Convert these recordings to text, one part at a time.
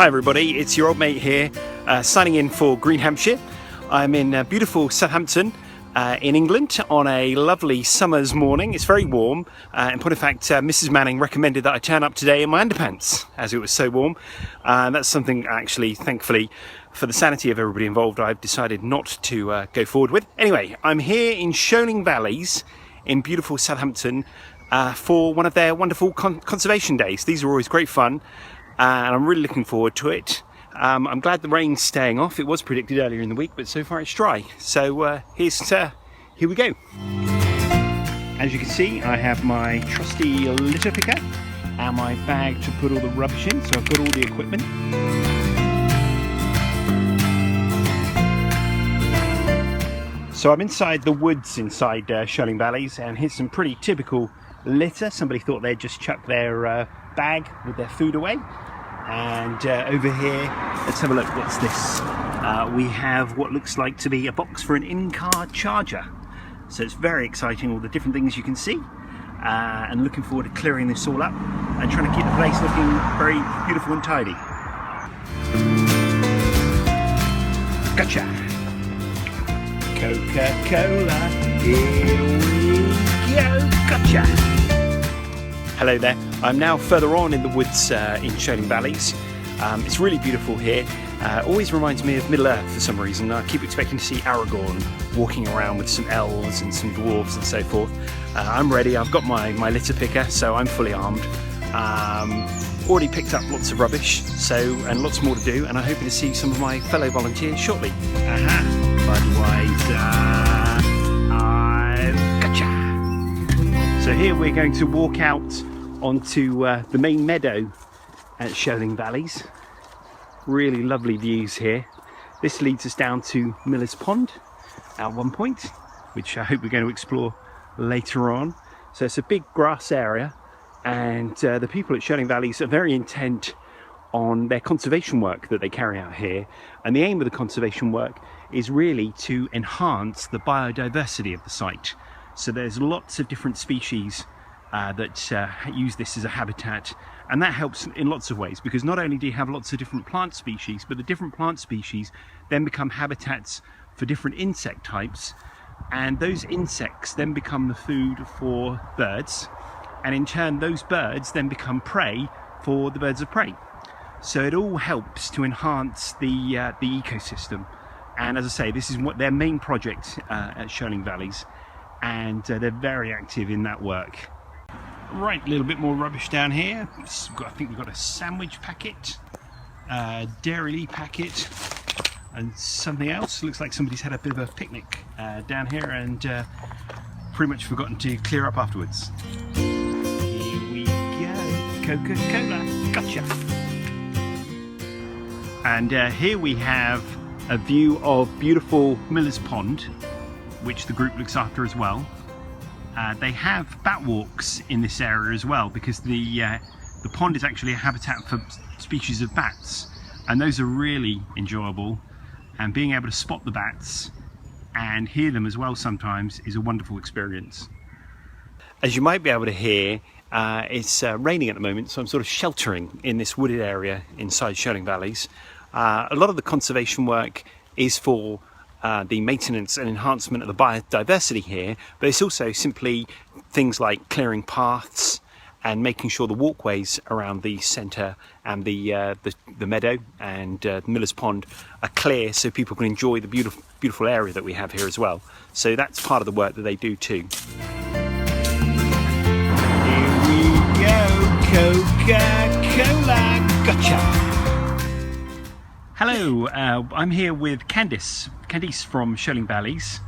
Hi everybody, it's your old mate here, signing in for Green Hampshire. I'm in beautiful Southampton in England on a lovely summer's morning. It's very warm, in point of fact Mrs. Manning recommended that I turn up today in my underpants as it was so warm. That's something actually, thankfully, for the sanity of everybody involved, I've decided not to go forward with. Anyway, I'm here in Sholing Valleys in beautiful Southampton for one of their wonderful conservation days. These are always great fun. And I'm really looking forward to it. I'm glad the rain's staying off. It was predicted earlier in the week, but so far it's dry. So here we go. As you can see, I have my trusty litter picker and my bag to put all the rubbish in. So I've got all the equipment. So I'm inside the woods inside Sholing Valleys, and here's some pretty typical litter. Somebody thought they'd just chuck their bag with their food away. And over here, let's have a look. What's this? We have what looks like to be a box for an in-car charger. So it's very exciting, all the different things you can see. And looking forward to clearing this all up and trying to keep the place looking very beautiful and tidy. Gotcha! Coca-Cola, here we go, gotcha! Hello there, I'm now further on in the woods in Sholing Valleys. It's really beautiful here. Always reminds me of Middle Earth for some reason. I keep expecting to see Aragorn walking around with some elves and some dwarves and so forth. I'm ready, I've got my litter picker, so I'm fully armed. Already picked up lots of rubbish, and lots more to do, and I'm hoping to see some of my fellow volunteers shortly. Gotcha! So here we're going to walk out onto the main meadow at Sholing Valleys. Really lovely views here. This leads us down to Miller's Pond at one point, which I hope we're going to explore later on. So it's a big grass area, and the people at Sholing Valleys are very intent on their conservation work that they carry out here. And the aim of the conservation work is really to enhance the biodiversity of the site. So there's lots of different species that use this as a habitat, and that helps in lots of ways, because not only do you have lots of different plant species, but the different plant species then become habitats for different insect types, and those insects then become the food for birds, and in turn those birds then become prey for the birds of prey. So it all helps to enhance the ecosystem. And as I say, this is what their main project at Sholing Valleys, and they're very active in that work. Right, a little bit more rubbish down here. I think we've got a sandwich packet, a Dairy packet, and something else. Looks like somebody's had a bit of a picnic down here and pretty much forgotten to clear up afterwards. Here we go, Coca-Cola, gotcha! And here we have a view of beautiful Miller's Pond, which the group looks after as well. They have bat walks in this area as well, because the pond is actually a habitat for species of bats, and those are really enjoyable, and being able to spot the bats and hear them as well sometimes is a wonderful experience. As you might be able to hear, it's raining at the moment, so I'm sort of sheltering in this wooded area inside Sholing Valleys. A lot of the conservation work is for the maintenance and enhancement of the biodiversity here, but it's also simply things like clearing paths and making sure the walkways around the centre and the meadow and Miller's Pond are clear, so people can enjoy the beautiful area that we have here as well. So that's part of the work that they do too. Here we go, Coca-Cola, gotcha! Hello, I'm here with Candice from Sholing Valleys.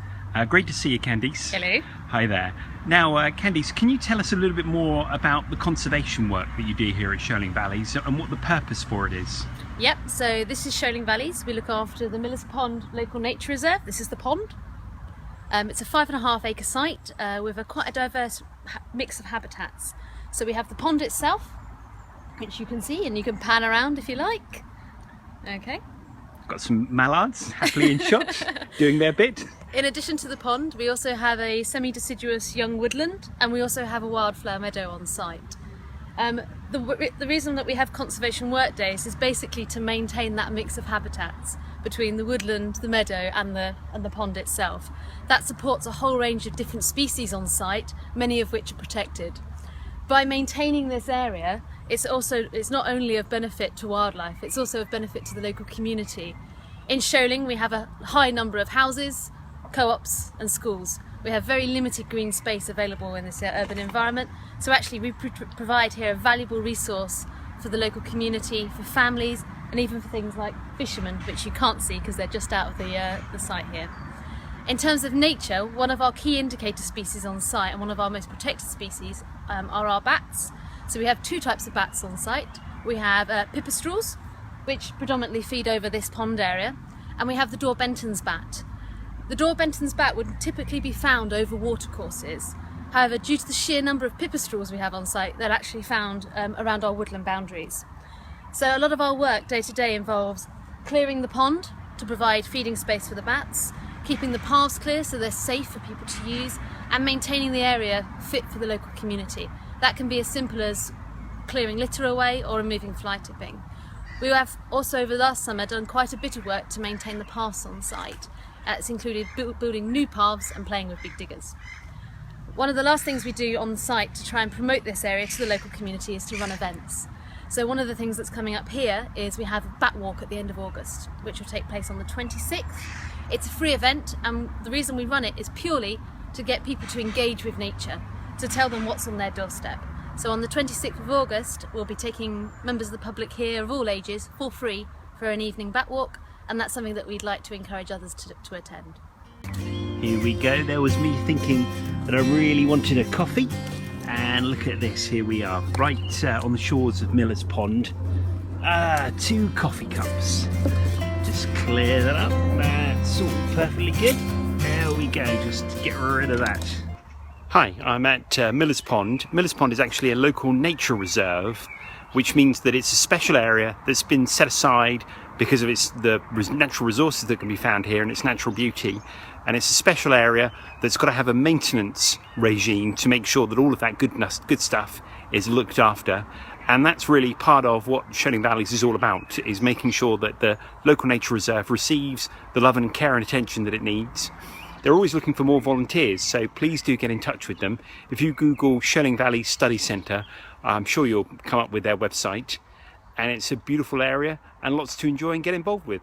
Great to see you, Candice. Hello. Hi there. Now, Candice, can you tell us a little bit more about the conservation work that you do here at Sholing Valleys and what the purpose for it is? Yep, so this is Sholing Valleys. We look after the Miller's Pond Local Nature Reserve. This is the pond. It's a 5.5 acre site with quite a diverse mix of habitats. So we have the pond itself, which you can see, and you can pan around if you like. Okay. Got some mallards happily in shot, doing their bit. In addition to the pond, we also have a semi-deciduous young woodland, and we also have a wildflower meadow on site. The reason that we have conservation work days is basically to maintain that mix of habitats between the woodland, the meadow and the pond itself. That supports a whole range of different species on site, many of which are protected. By maintaining this area, it's not only of benefit to wildlife, it's also of benefit to the local community. In Sholing we have a high number of houses, co-ops and schools. We have very limited green space available in this urban environment, so actually we provide here a valuable resource for the local community, for families and even for things like fishermen, which you can't see because they're just out of the site here. In terms of nature, one of our key indicator species on site and one of our most protected species are our bats. So we have two types of bats on site. We have pipistrelles, which predominantly feed over this pond area, and we have the Benton's bat. The Benton's bat would typically be found over watercourses. However, due to the sheer number of pipistrelles we have on site, they're actually found around our woodland boundaries. So a lot of our work day to day involves clearing the pond to provide feeding space for the bats, keeping the paths clear so they're safe for people to use, and maintaining the area fit for the local community. That can be as simple as clearing litter away or removing fly tipping. We have also over the last summer done quite a bit of work to maintain the paths on site. It's included building new paths and playing with big diggers. One of the last things we do on the site to try and promote this area to the local community is to run events. So one of the things that's coming up here is we have a bat walk at the end of August, which will take place on the 26th. It's a free event, and the reason we run it is purely to get people to engage with nature, to tell them what's on their doorstep. So on the 26th of August, we'll be taking members of the public here of all ages for free for an evening bat walk, and that's something that we'd like to encourage others to attend. Here we go. There was me thinking that I really wanted a coffee, and look at this. Here we are, right on the shores of Miller's Pond. 2 coffee cups. Just clear that up. That's all perfectly good. There we go. Just get rid of that. Hi, I'm at Miller's Pond. Miller's Pond is actually a local nature reserve, which means that it's a special area that's been set aside because of the natural resources that can be found here and its natural beauty. And it's a special area that's got to have a maintenance regime to make sure that all of that good stuff is looked after. And that's really part of what Sholing Valleys is all about, is making sure that the local nature reserve receives the love and care and attention that it needs. They're always looking for more volunteers, so please do get in touch with them. If you Google Sholing Valleys Study Centre, I'm sure you'll come up with their website. And it's a beautiful area and lots to enjoy and get involved with.